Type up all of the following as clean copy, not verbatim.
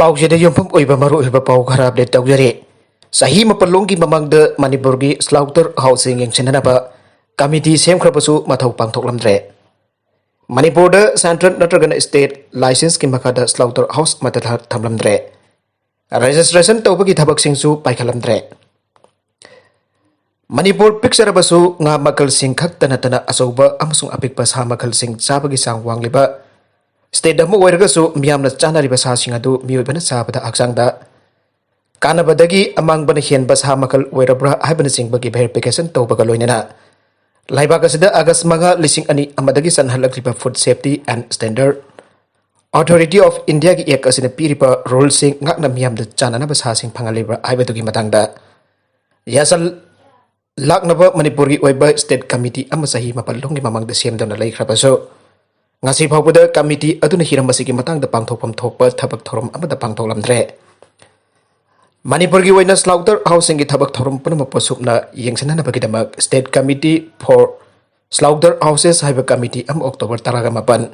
पाउजेदा युमफम ओइबा मरुइबा पाउ खरा अपडेट तौजरे सही मपलोंगी ममंगद मणिपुरगी स्लाउटर हाउसिंग यंगसिननबा कमिटी सेमख्रबसु मथौ पांथोकलमद्रे मणिपुरद सेंट्रल नत्रगन स्टेट लाइसेंस की मखादा स्लाउटर हाउस मथा थमलमद्रे रजिस्ट्रेशन तौबगी थबकसिंगसु पाइखलमद्रे मणिपुर पिक्चरबसु nga makal sing khakta natana asauba amasung apikpa sa makal sing sabagi sang wangliba state damu oirgasu miyamna chanariba sa sing adu miyoibana sabada aksangda kanabadagi amangbana hienba sa makal oirabra haibana singbagi verification tawbaga loinana laibakasida agas manga lising ani amadagi sanhalakliba food safety and standard authority of india gi ek asina piripa rule sing ngakna miyamda chanana ba sa sing phangalibra haibadugi matangda yasal laknaba manipur gi oiba state committee ama sahi mapalong gi mamang da semdona laikhrabaso ngasi phawbuda committee aduna hirambasi gi matang da pangthokpam thokpa thabak thorom ama da pangthoklamdre manipur gi oina slaughter housing gi thabak thorom punama posupna yengsanana bagi damak state committee for slaughter houses haiba committee am october taraga mapan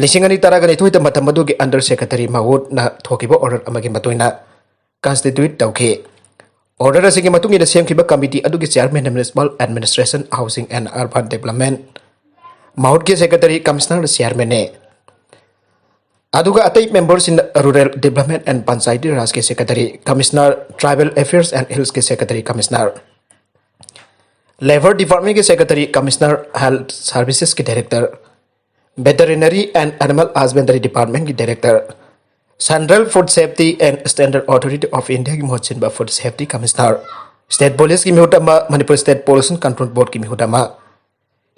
lisingani taraga ni thoita matamadu gi under secretary mahut na thokiba order amagi matoina constitute tawkhe order asing matung ina semkhiba committee adugi chairman municipal administration housing and urban development mahut ke secretary commissioner chairman ne aduga atai members in rural development and panchayati raj ke secretary commissioner tribal affairs and hills ke secretary commissioner labor department ke secretary commissioner health services ke director veterinary and animal husbandry department ke director Central Food Safety and Standard Authority of India की मोहचिन Food Safety Commissioner, State Police की मिहुटमा Manipur State Pollution Control Board की मिहुटमा,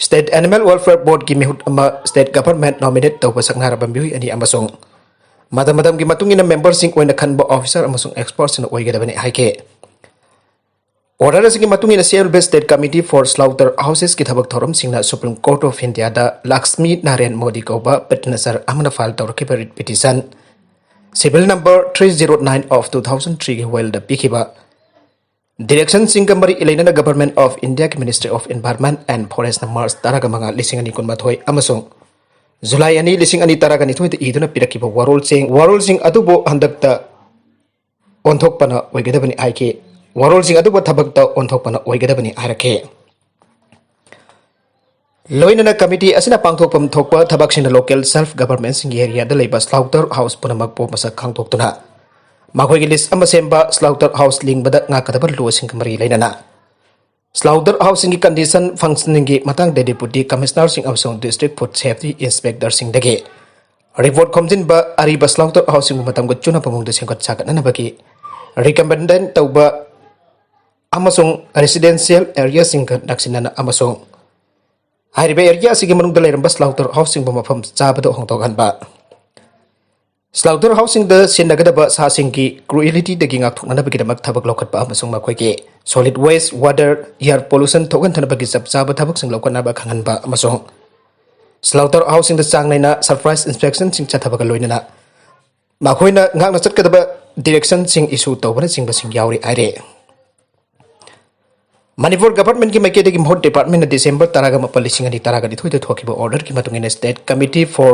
State Animal Welfare Board की मिहुटमा State Government Nominate तौबा संघारा बंबिहुई अनि अमसोंग मदम की मतुंगिना members Singh ओइना खनबा officer अमसोंग experts न ओइगदबने हाइके Order की मतुंगिना Seoul State Committee for Slaughter Houses की थबक थोरम सिंहना Supreme Court of India दा Lakshmi Narayan Modi कौबा petitioner अमना फाइल तौरके पर petition Civil number 309 of 2003 की well the pikiba Direction Singapore Elena Government of India Ministry of Environment and Forest Mars Taragamanga lisingani kunmathoi amasung July ani lisingani taragani thoi iduna pirakiba warol sing adubo handakta onthokpana oigedabani aike warol sing adubo thabakta onthokpana oigedabani arake Loinana committee asina pangthokpam thokpa thabaksina local self government sing area da leiba slaughter house punamak po masa khangthoktuna makhoi gi list ama semba slaughter house ling bada nga kadaba lo sing kamari leinana slaughter house sing condition functioning gi matang de deputy commissioner sing amsong district food safety inspector sing dage report khomjin ba ari ba slaughter house sing matam go chuna pamong de singkat sakat na bagi recommended tauba amasong residential area sing daksinana amasong Hari area asigi manung dalai rambas slaughter housing bamafam cabado hongtogan ba. Slaughter housing the sinaga ba sa singki cruelty de gingak thukna bagi damak thabak lokat ba amasung makhoi ke solid waste water air pollution thogan thana bagi sab chaba thabak sing lokana ba khangan ba amasung slaughter housing the sang naina surprise inspection sing chathabak loinana makhoina ngakna chatkadaba direction sing issue tawbana sing ba sing yauri aire Manipur government की मैके की Mouhot department दिसंबर तरागा मपलिसिंग अनि तरागा नि थोइते थोकिबो order की मतुंगिन state committee for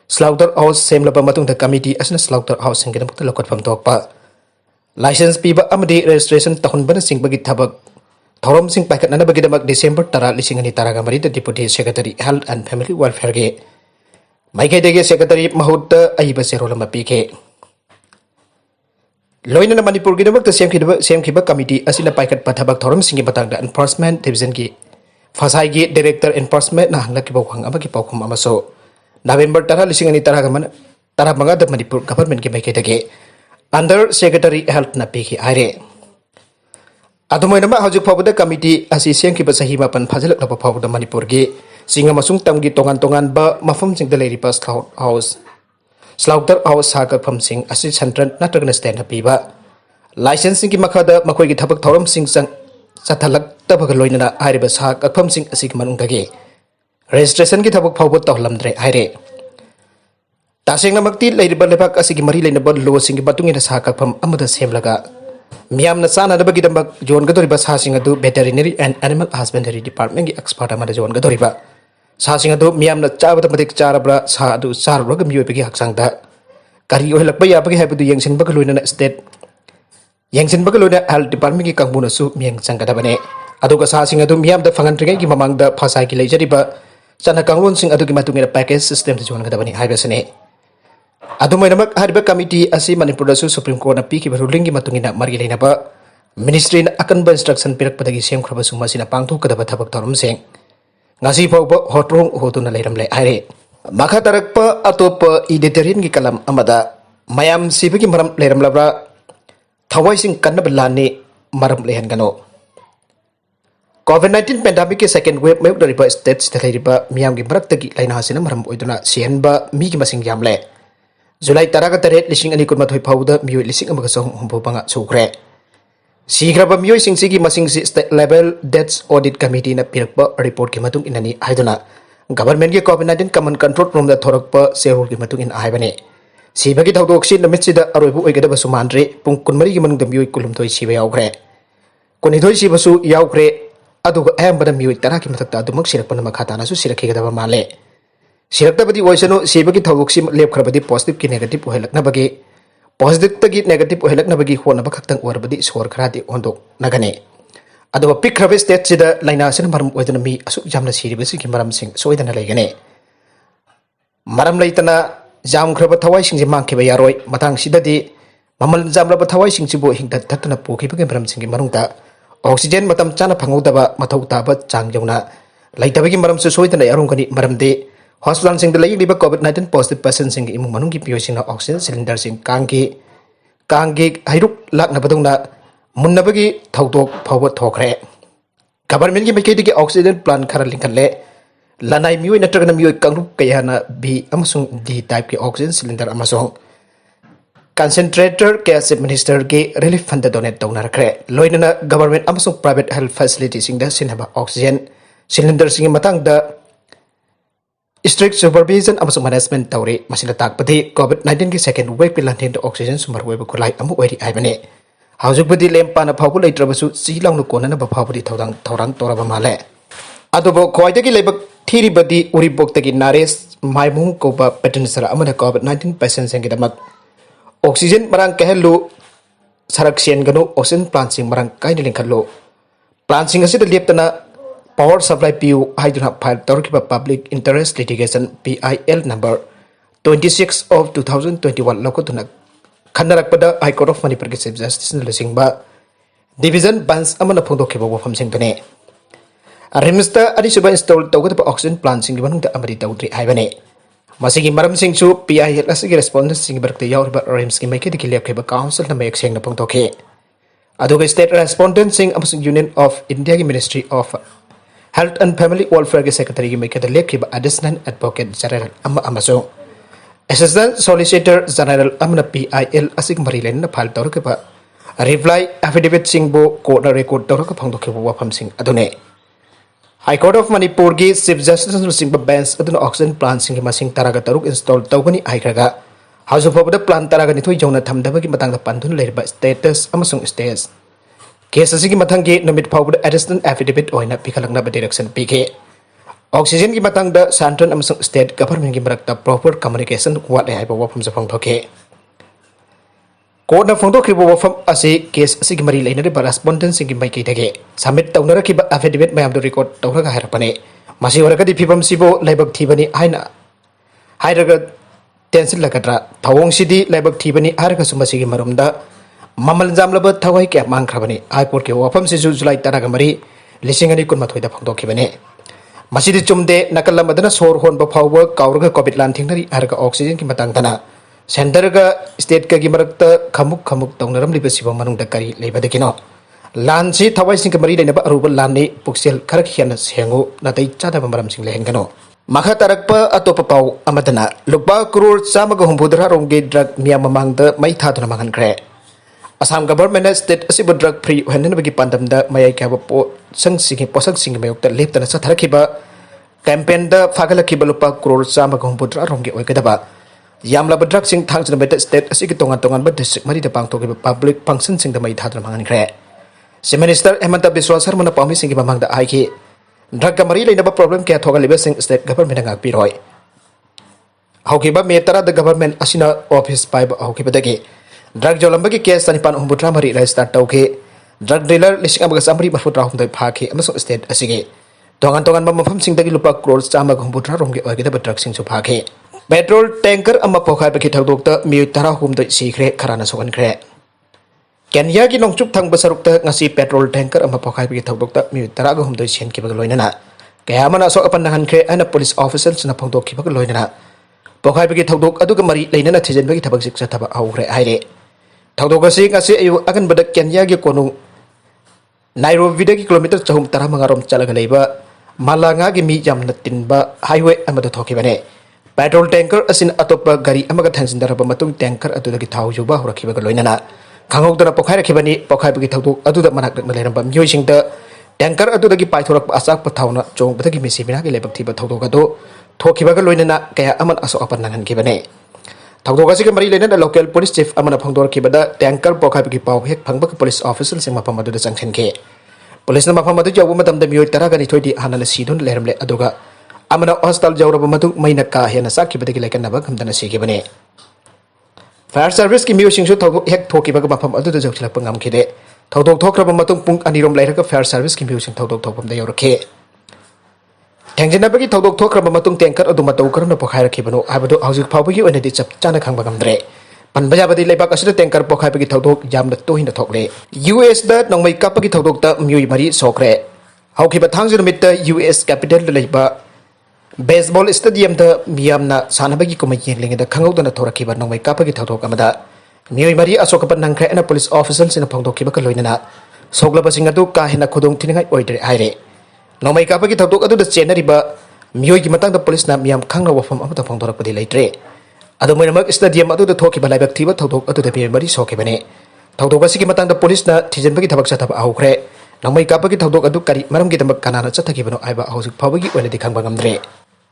slaughter house सेमलबा मतुंग द कमिटी असना स्लाउटर हाउस सिंग दमक लोकटफम तोकपा लाइसेंस पीबा अमदि रजिस्ट्रेशन तहुनबन सिंगबगी थबक थोरम सिंग पैकेट नना बगी दमक दिसंबर तरा लिसिंग अनि तरागा मरि the deputy secretary health and family welfare के मैके देगे सेक्रेटरी महूत अइबा सेरोलम पीके Loinana Manipur gi damak semkhiba committee asina paikat pathabak thoram singi batang da enforcement division gi fasai gi director enforcement na hangla ki bawang amagi pawkhum amaso November tara lising ani tara gaman tara manga da Manipur government gi maike dage under secretary health na piki are adumoina ma haju phabuda committee asi semkhiba sahi mapan phajalak laba phabuda Manipur gi singa masung tamgi tongan ba mafam sing da leri pas house Slaughter house saga from sing asi central natragna stand piba licensing ki makhada makhoi gi thabak thoram sing sang sathalak tabag loinana ariba sak akpham sing asik manung dage registration ki thabak phawbot tawlamdre aire tasing namakti leiriba lebak asigi mari leinaba lo sing ki batungina sak akpham amada semlaga miyamna sana dabagi dambak jon gadoriba sa sing adu veterinary and animal husbandry department ki expert amada jon gadoriba Sasing adu miyamna chabata madik charabra sa adu sarabra miyoy pegi haksangda kari oilak ba yabagi haibadu yengsin baga loina state yengsin baga loina health department ki kangbuna su mieng sangkadabane aduga sa sing adu miam da fangan tringai ki mamang da phasai ki leijariba chana kanglon sing adu ki matungira package system tu jon kadabani haibasane adu mainamak hariba committee asi manipur da su supreme court na pi ki ruling ki matungina margi leina ba ministry na akan ba instruction pirak padagi sem khraba suma sina pangthu kadaba thabak torum seng ngasi fawba hotrong hotuna leiram le aire makha tarakpa atop editorial ki kalam amada mayam sibagi maram leiram labra thawai sing kannab lani maram lehan gano COVID-19 pandemic ke second wave mayuk dari states terhadap miyam ki marak tagi lain hasina maram oiduna sian ba mi ki masing jamle Julai taraga taret lising ani kun mathoi phauda mioi lising amaga song humbo banga chukre sigraba mioi sing sigi masing si state level deaths audit committee na pirakpa report ki matung inani haiduna government ki COVID-19 command control from the thorakpa serul ki matung in aibane sibagi thawdok si namit sida aroibu oigada basu mandre pung kunmari ki manung damioi kulum thoi siba yaukre kuni thoi siba su yaukre aduga ayambada mioi tara ki mathakta adumak sirakpana makhatana su sirakhigadaba male siraktabadi oisano sibagi thawdok si lepkhrabadi positive ki negative ohelakna bagi positive tagi negative ohelakna bagi hona bakhaktang orbadi sor khradi ondok nagane aduga pikhrave state sida laina sin maram oidana mi asu jamna siribasi ki maram sing soidana leigane maram leitana jam khraba thawai sing mang khiba yaroi matang sidadi mamal jam raba thawai sing chibo hingda thatna pokhi bage maram sing marungta oxygen matam chana phangudaba mathau taba chang jona laitabagi maram su soidana yarong kani maram de hospital sing de lai liba COVID-19 positive person sing imung manung ki pio sing oxygen cylinder sing kanggi hairuk lakna badungna munnabagi thawdok phawba thokre government ki mekedi ki oxygen plant khara lingkhanle lanai mioi natragana mioi kangrup kayana b amasung d type ki oxygen cylinder amasung concentrator gas minister ki relief fund donate tawna rakre loinana government amasung private health facility sing da sinhaba oxygen cylinder sing matang da strict supervision amasung management tawre masila takpadi COVID-19 ki second wave ki lanhin da oxygen sumar webe kulai amu weri aibane haujuk badi lempana phawbu leitrabasu silangnu konana ba phawbudi thawrang toraba male adobo khoidagi lebak thiri badi uribok tagi nares maimung koba pattern sara amana COVID-19 patient sing gidamak oxygen marang kahelu sarak sian gano oxygen plant sing marang kaini lingkhallo plant sing asida leptana power supply PU haiduna file torkiba public interest litigation PIL number 26 of 2021 lokotuna khandarakpada High Court of Manipur ki Chief Justice na lasingba division bench amana phongdokhiba wafam sing tane Rimsta adisuba install tawgada oxygen plant sing manungda amari tawdri haibane masigi maram sing chu PIL asigi respondents sing barkte yawriba rims ki maikedi ki lepkhiba council na mayek sing na phongdokhe aduga state respondent sing amasung Union of India ki Ministry of Health and Family Welfare ki secretary ki maikedi lepkhiba additional advocate general amasung Assistant Solicitor General amna PIL asig marilen na phal tawrkeba reply affidavit sing bo court na record tawrka phongdokhiba wafam sing adune High Court of Manipur ki Chief Justice sing ba bench aduna oxygen plant sing masing taraga taruk install tawbani aikraga hausu phobada plant taraga ni thoi jona thamdaba ki matang da pandun lerba status amasung stage case asigi mathang ki numit phobada additional affidavit oina pikhalakna ba direction pk oxygen ki matang da central amasung state government ki marakta proper communication wat ai ba wafam sa phongthoke court na phongtokhiba wafam ase case asigi mari leinare ba respondent sing ki maiki dage submit tawnara ki ba affidavit mayam do record tawraga hairapane masi waragadi phibam sibo laibak thibani hairaga tension lagadra thawong sidi laibak thibani haraga sumasi ki marumda mamal jamlaba thawai ke mangkhrabani high court ki wafam si July taraga mari lisingani kun mathoi da phongtokhibane masidi chumde nakalam adana sor hon ba phawba kawraga covid lan thingnari haraga oxygen ki matang dana center ga state ka gi marakta khamuk tawnaram liba siba manung da kari leiba de kino lan si thawai sing ka mari leina ba aruba lan ni puksel kharak hian sengu na dai chada ba maram sing lehen gano makha tarakpa atopa pau amadana lupa crore chamaga humbudra rongge drug miya mamang da mai thaduna mangan kre Assam government state asiba drug free henna bagi pandam da mayai ka ba po sang sing posak sing mayok ta leptana sa tharakhiba campaign da fagalakhiba lupa crore chamaga humbudra rongge oikadaba Yamla drug sing thang to the state asigi tongan ba district mari da pang to public function sing da mai thadra mangan kre si minister Hemanta Biswa Sarma na pami sing mamang da ai ki drug ka mari leina ba problem kya thoga liba sing state government ngak pi roi हौखिबा मे तरा the government असिना office पाइब हौखिबदगी drug जोलंबगी case 953 register तौखे drug dealer 1953 फाखि अमसो state असिगे तोंगान तोंगान मफम सिंगदगी लुपा करोड़ 153 रोंगे ओइगदब ड्रग सिंगसु फाखे पेट्रोल टैंकर अमा पोखाइबगी थौदोक्ता मिय 13 सिखरे खराना सोगनखरे केन्या की नोंगचुक थंग बसरुक्ता ngasi पेट्रोल टैंकर अमा पोखाइबगी थौदोक्ता मिय 13 सेनखिबग लोइनना कयामना असो अपन नहनखरे अना पुलिस ऑफिसर्स न फोंदोखिबग लोइनना पोखाइबगी थौदोक अदुग मरी लेनना थिजनबगी थबक सिक थबा हौखरे हाइरे थौदोक असि ngasi अयु अगनबद केन्या की कोनु नाइरोबीदगी किलोमीटर 415 रोम चलग लेबा मालांगा की मी यामना तिनबा हाईवे अमद थोखिबने पेट्रोल टैंकर असिन अतोप गाड़ी अमग थांजिनदरब मतुंग टैंकर अदुदगी थाव जुबा होरखिबग लोइनना खांगौदना पोखाइरखिबनी पोखाइबगी थौदोक अदुदा मनाक लेरंबा मियोइसिंगदा टैंकर अदुदगी पाइथोरक अचाक पथावना चोंगबदगी मिसिबिनागी लेबक थिबा थौदोक अदु थोखिबग लोइनना कया अमन असो अपन नंगनखिबने थौदोक असिग मरी लेना लोकल पुलिस चीफ अमना फोंदोरखिबदा टैंकर पोखाइबगी पाव हेक फंगबक पुलिस ऑफिसर सिंग मफम अदुदा चंगखनखे पुलिस न मफम अदु जौब मतमदा मियोय 12 हानना सीदुन लेरमले अदुगा अमना हॉस्टल जौरब मतुंग मैना का हेना साखिबदगी लेकनबा खमदना सिगिबने फायर सर्विस की मियोसिंगसु थौदोक हेक थोखिबग मफम अदुदा जौखिलप ngamkhide थौदोक थोखरब मतुंग पुंग अनिरोम लेरग फायर सर्विस की मियोसिंग थौदोक थोपमदा यौरखे थेंजिनबगी थौदोक थोखरब मतुंग टैंकर अदु मतौ करम पोखाइरखिबनो हाबदो हौजिक फावबगी ओइनदि चप चाना खंगबा गमद्रे पनबजाबदी लेबाक असिदा टैंकर पोखाइबगी थौदोक यामना तोहिना थोकले यूएस दा नोंमै कापगी थौदोक ता मियोय मरी सोखरे हौखिबा थांजि नुमित यूएस कैपिटल लेबा बेसबॉल स्टेडियम दा मियामना सानबगी कुमै येंगलिंगदा खंगौदना थोरखिबा नोंमै कापगी थौदोक अमदा मियोय मरी अशोकपन नंखरे अना पुलिस ऑफिसर सिना फोंदोखिबा लोइनना सोगलबसिंग अदु का हेना खुदोंग थिनिंगाय ओइदरे हाइरे नोंमै कापगी थौदोक अदुदा चेनरिबा मियोय की मतंग पुलिस ना मियाम खंगना वफम अमता फोंदोरकपदि लेट्रे अदु मोइनमक स्टेडियम अदुदा थोखिबा लाइबक थिबा थौदोक अदुदा मियोय मरी सोखिबने थौदोक असिगी मतंग पुलिस ना थिजनबगी थबक चथबा आहौखरे नोंमै कापगी थौदोक अदु करी मरमगी दमक कानाना चथगिबनो आइबा हौजिक फावबगी ओइनदि खंगबा ngamdre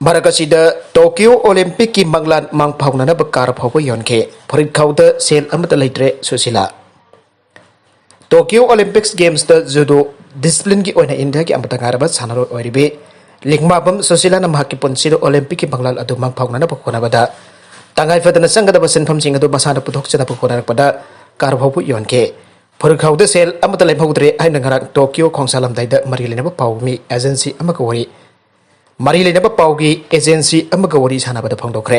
Marakasida Tokyo Olympic ki manglan mang paunana bakar phawa yonke phorit khauda sel amata leitre susila Tokyo Olympics Games da judo discipline ki oina India ki amata garaba sanaro oiribe lingmabam susila na mahaki ponsiro Olympic ki manglan adu mang paunana bakona bada tangai fadana sangada basen pham singa do masana puthok chada bakona pada kar phawu yonke phorit khauda sel amata lephautre aina ngarak Tokyo khongsalam daida marilena ba pawmi agency amaka wari मरी लेनब पाउगी agency अमगा वरी सानाबदा फोंदोखरे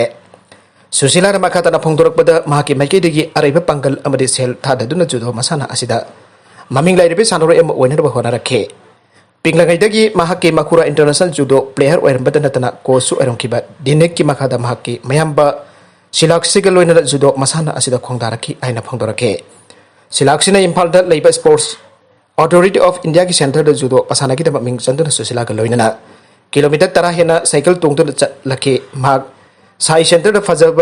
सुशीला ना मखातना फोंदोरकबदा माकी माइकेदगी अरैबा पांगल अमदि सेल थाददुना जुदो मसाना असिदा ममिंग लाइरबे सानरो एम ओइनरबा होनारखे पिंगलंगैदगी माहाकी मखुरा इंटरनेशनल जुदो प्लेयर ओइरबदा नतना कोसु ओइरंखिबा दिनेक की मखादा माहाकी मयamba सिलाक्सिगा लोइनर जुदो मसाना असिदा खोंदारखि आइना फोंदोरखे सिलाक्सिना इम्फालदा लेबा स्पोर्ट्स अथॉरिटी ऑफ इंडिया की सेंटर द जुदो पसानागी द मिंग चंदना सुशीला का लोइनना किलोमीटर 10 हेना साइकिल तोंगदुना चलखे माग साई सेंटर द फजब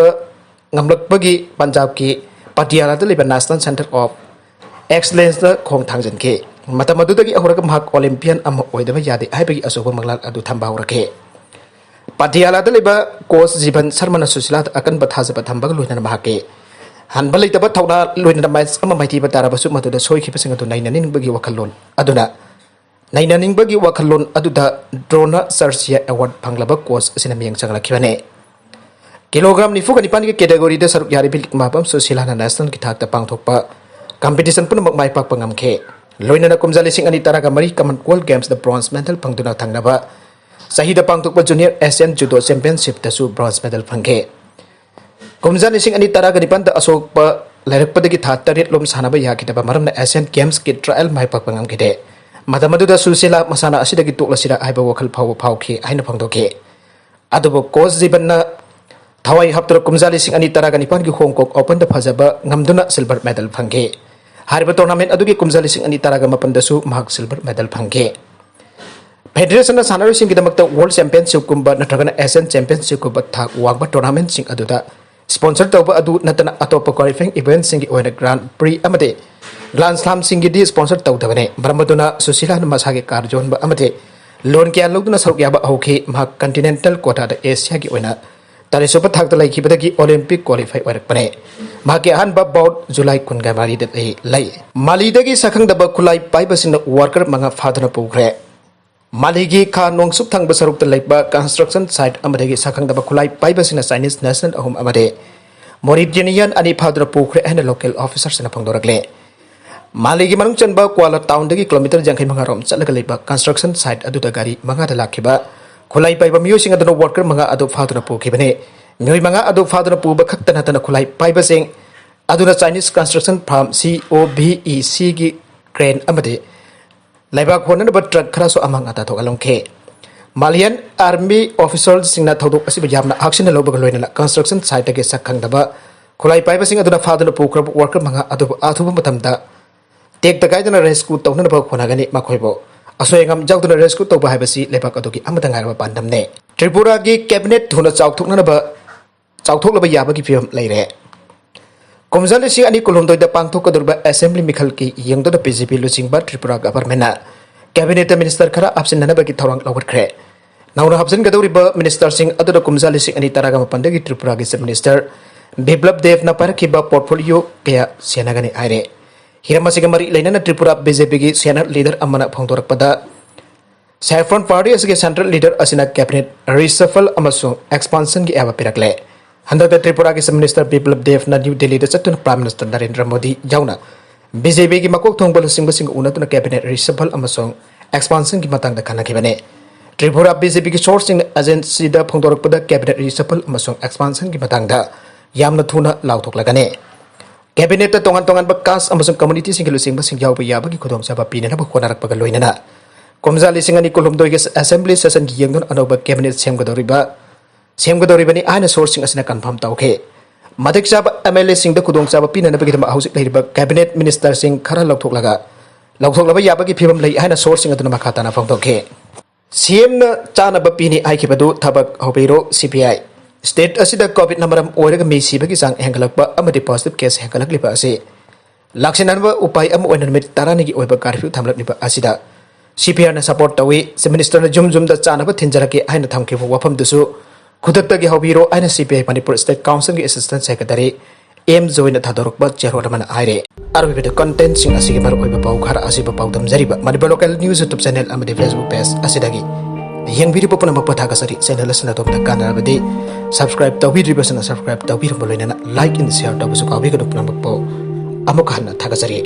ngamlakbagi पंजाब की पटियाला द लेबा नेशनल सेंटर ऑफ एक्सलेंस द खोंग थांजनके मतमदुदगी अहोरग माग ओलंपियन अम ओइदबा यादे हाइबगी असोब मंगलाल अदु थंबा होरखे पटियाला द लेबा कोच जीवन शर्मा सुशीला अकन बथाजब थंबग लोइना माके हनबा लेतबा थौना लोइना मैच अम माइथिबा ताराबसु मदुदा सोइखिबसिंग अदु नाइनानिंगबगी वखललोन अदुना नाइनानिंगबगी वखललोन अदुदा ड्रोना सर्सिया अवार्ड फंगलबा कोच असिना मियंग चंगलखिबने किलोग्राम 94 की कैटेगरी द सरुक यारि बिलिक मापम सुशीला नेशनल की थाकता पांगथोकपा कंपटीशन पुनमक माइ पाकपा ngamkhe लोइना कुमजा 2013 कॉमनवेल्थ गेम्स द ब्रोंज मेडल फंगदुना थांगनबा सहिदा पांगथोकपा जूनियर एशियन जुडो चैंपियनशिप दसु ब्रोंज मेडल फंगे कुमजा 2013 द अशोकपा लाइरकपदगी था 8 लोम सानाबा याखिदबा मरमना एशियन गेम्स की ट्रायल माइ पाकपा ngamkhide मदमदुदा सुशीला मसाना असिदगी तोकलसिरा आइबा वखल फावखि हाइना फंगदोके अदुबो कोच जीवनना थवाई हप्तर कुमजा 2013 की होंगकोक ओपन द फजबा ngamduna सिल्वर मेडल फंगे हारिबा टूर्नामेंट अदुगी कुमजा 2013 दसु महक सिल्वर मेडल फंगे फेडरेशन सानारोसिंग की दमकता वर्ल्ड चैंपियनशिप कुंबा नत्रगना एशियन चैंपियनशिप कुंबा था वागबा टूर्नामेंट सिंग अदुदा स्पॉन्सर तौबा अदु नतना अतोप क्वालिफाइंग इवेंट सिंग ओइना ग्रांड प्री अमदे ग्रांड स्लैम सिंग दी स्पॉन्सर तौदबने ब्रह्मदुना सुशीला मसागे कारजोन बा अमदे लोन क्या लोगदुना सरुक याबा हौखे महक कॉन्टिनेंटल कोटा द एशिया की ओइना तारेसोप थाकता लाइखिबदगी ओलंपिक क्वालिफाई ओरकपने माके अहनबा बाउट जुलाई 19 द लई मालीदगी सखंगदबा खुलाई पाइबसिन वर्कर मंगा फादना पुग्रे मालिगी खा नोंसुक थंग बसरुक तलेबा कंस्ट्रक्शन साइट अमदेगी साखंग दबा खुलाई पाइबसिना चाइनीज नेशनल अहुम अमदे मोरिटेनियन अनि फादर पुखरे एंड लोकल ऑफिसर से फोंदोरकले मालिगी मनुंग चनबा क्वाला टाउन दगी किलोमीटर जंखै मंगारोम चलगा लेबा कंस्ट्रक्शन साइट अदुदा गाड़ी मंगा दा लाखिबा खुलाई पाइबा मियोसिंग अदनो वर्कर मंगा अदु फादर पुखिबने मियोय मंगा अदु फादर पुबा खक्तन हतन खुलाई पाइबसिंग अदुना चाइनीज कंस्ट्रक्शन फर्म COVEC की क्रेन अमदे लाइबा खोनन ब ट्रक खरासो अमंग अता थोगलंखे मालियन आर्मी ऑफिसर सिंगना थौदोक असिब यामना एक्शन लोबग लोइना कंस्ट्रक्शन साइट के सकंग दबा खुलाई पाइबसिंग अदुना फादर पुखरब वर्कर मंगा अदु आथुब मतमदा टेक तकाइदना रेस्क्यू तौनन ब खोनागनी मखोइबो असोयंगम जाउदना रेस्क्यू तौबा हाइबसि लेबाक अदुगी अमदा ngarba pandamne त्रिपुरा की कैबिनेट थुना चाउथोकनबा चाउथोकलबा याबगी फिल्म लेरे कोमजल सिंह अनि कुलुमदोइदा पांथोकदुरबा असेंबली मिखल की यंगदोदा PGP लुचिंगबा त्रिपुरा गवर्नमेंटना कैबिनेट मिनिस्टर खरा अपसिननबगी थौरांग लौगटख्रे नाउना हबजनगदौरिबा मिनिस्टर सिंह अदुदा कुमजल सिंह अनि तरागा मपंदगी त्रिपुरा की चीफ मिनिस्टर बिप्लब देव ना परखिबा पोर्टफोलियो कया सेनागनी आइरे हिरमसिग मरी लेना त्रिपुरा BJP की सीनियर लीडर अमना फोंदोरकपदा सैफ्रॉन पार्टी असगे सेंट्रल लीडर असिना कैबिनेट रिसफल अमसो एक्सपांशन की एवा पिरकले हंदक त्रिपुरा के चीफ मिनिस्टर बिप्लब देव ना न्यू दिल्ली चतुन प्राइम मिनिस्टर नरेंद्र मोदी जाउना BJP की मकोक थोंगबल सिंग उनतुना कैबिनेट रिसफल अमसो एक्सपांशन की मतंग खानाखिबने त्रिपुरा BJP की सोर्सिंग एजेंसी दा फोंदोरकपदा कैबिनेट रिसफल अमसो एक्सपांशन की मतंग यामना थुना लाउथोकलगने कैबिनेट तोंगन तोंगन कास्ट अमसुंग कम्युनिटी सिंग लुसिंग बसिंग याव याबगी खुदोम साबा पिनना बखोनारकपगा लोइनना कोमजाली सिंग अनि कुलुमदोइ के असेंबली सेशन की यंगदन अनोबा कैबिनेट सेमगदोरिबनी आइना सोर्सिंग असना कंफर्म तौखे मदक साब MLA सिंग द खुदोम साबा पिनना बगी दमा हाउसिक लेरिबा कैबिनेट मिनिस्टर सिंग खरा लौथोकलबा याबगी फिबम लई आइना सोर्सिंग अदुना मखाताना फोंदोखे CM न चानबा पिनी आइखिबदु थबक होबेरो CPI स्टेट असिदा कोविड नंबरम ओरगा मी सिबगी सांग हेंगलकपा अमदि पॉजिटिव केस हेंगलकलिबा असे लाक्सिननबा उपाय अम ओइना मिट तारानिगी ओइबा कर्फ्यू थमलकलिबा असिदा CPR न सपोर्ट तवी चीफ मिनिस्टर न जुम द चानबा थिनजरके आइना थमखिबो वफम दुसु खुदक्तगी हौबिरो आइना CPI मणिपुर स्टेट काउंसिल की असिस्टेंट सेक्रेटरी M जोइना थादोरकबा चेरोडमन आइरे आरबिबे कंटेंट सिंग असिगे मर ओइबा पाउ खरा असिबा पाउदम जरिबा Manipur local news YouTube channel अमदि फेसबुक पेज असिदागी यंगबिरिबो पुनमक पथागसरी चैनल असना तोमता कानारबदि सब्सक्राइब तौबिद्रिबसना सब्सक्राइब तौबिरम बोलैना लाइक इन शेयर तौबसु काबिगदु पुनमक पो अमुक हन्ना थागसरी।